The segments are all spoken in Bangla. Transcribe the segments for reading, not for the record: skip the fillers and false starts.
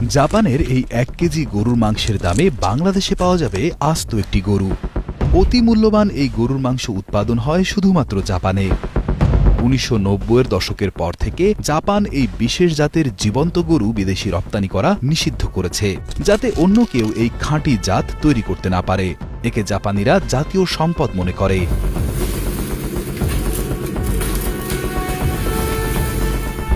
জাপানের এই ১ কেজি গরুর মাংসের দামে বাংলাদেশে পাওয়া যাবে আস্ত একটি গরু। অতি মূল্যবান এই গরুর মাংস উৎপাদন হয় শুধুমাত্র জাপানে। ১৯৯০-এর দশকের পর থেকে জাপান এই বিশেষ জাতের জীবন্ত গরু বিদেশি রপ্তানি করা নিষিদ্ধ করেছে, যাতে অন্য কেউ এই খাঁটি জাত তৈরি করতে না পারে। একে জাপানিরা জাতীয় সম্পদ মনে করে।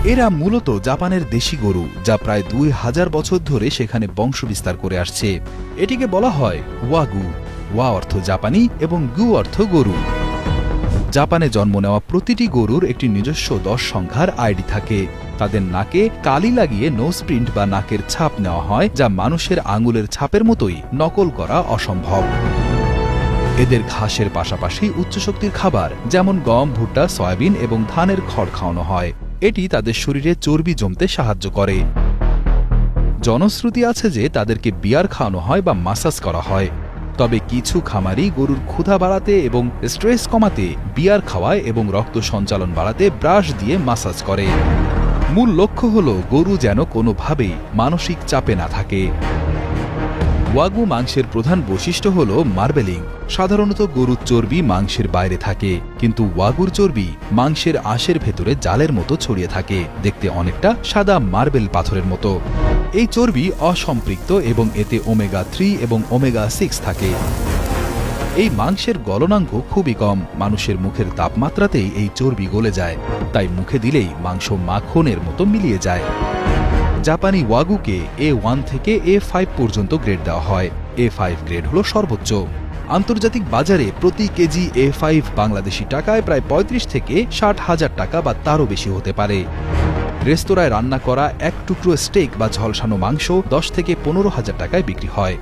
এরা মূলত জাপানের দেশি গরু, যা প্রায় ২০০০ বছর ধরে সেখানে বংশবিস্তার করে আসছে। এটিকে বলা হয় ওয়াগু। ওয়া অর্থ জাপানি এবং গু অর্থ গরু। জাপানে জন্ম নেওয়া প্রতিটি গরুর একটি নিজস্ব ১০ সংখ্যার আইডি থাকে। তাদের নাকে কালি লাগিয়ে নোজ প্রিন্ট বা নাকের ছাপ নেওয়া হয়, যা মানুষের আঙুলের ছাপের মতোই নকল করা অসম্ভব। এদের ঘাসের পাশাপাশি উচ্চশক্তির খাবার যেমন গম, ভুট্টা, সয়াবিন এবং ধানের খড় খাওয়ানো হয়। এটি তাদের শরীরে চর্বি জমতে সাহায্য করে। জনশ্রুতি আছে যে তাদেরকে বিয়ার খাওয়ানো হয় বা মাসাজ করা হয়। তবে কিছু খামারি গরুর ক্ষুধা বাড়াতে এবং স্ট্রেস কমাতে বিয়ার খাওয়ায় এবং রক্ত সঞ্চালন বাড়াতে ব্রাশ দিয়ে মাসাজ করে। মূল লক্ষ্য হল গরু যেন কোনোভাবেই মানসিক চাপে না থাকে। ওয়াগু মাংসের প্রধান বৈশিষ্ট্য হল মার্বেলিং। সাধারণত গরুর চর্বি মাংসের বাইরে থাকে, কিন্তু ওয়াগুর চর্বি মাংসের আঁশের ভেতরে জালের মতো ছড়িয়ে থাকে, দেখতে অনেকটা সাদা মার্বেল পাথরের মতো। এই চর্বি অসম্পৃক্ত এবং এতে ওমেগা-3 এবং ওমেগা-6 থাকে। এই মাংসের গলনাঙ্ক খুবই কম। মানুষের মুখের তাপমাত্রাতেই এই চর্বি গলে যায়, তাই মুখে দিলেই মাংস মাখনের মতো মিলিয়ে যায়। জাপানি ওয়াগুকে A1 থেকে A5 পর্যন্ত গ্রেড দেওয়া হয়। A5 গ্রেড হল সর্বোচ্চ। আন্তর্জাতিক বাজারে প্রতি কেজি A5 বাংলাদেশি টাকায় প্রায় ৩৫ থেকে ৬০,০০০ টাকা বা তারও বেশি হতে পারে। রেস্তোরাঁয় রান্না করা এক টুকরো স্টেক বা ঝলসানো মাংস ১০ থেকে ১৫,০০০ টাকায় বিক্রি হয়।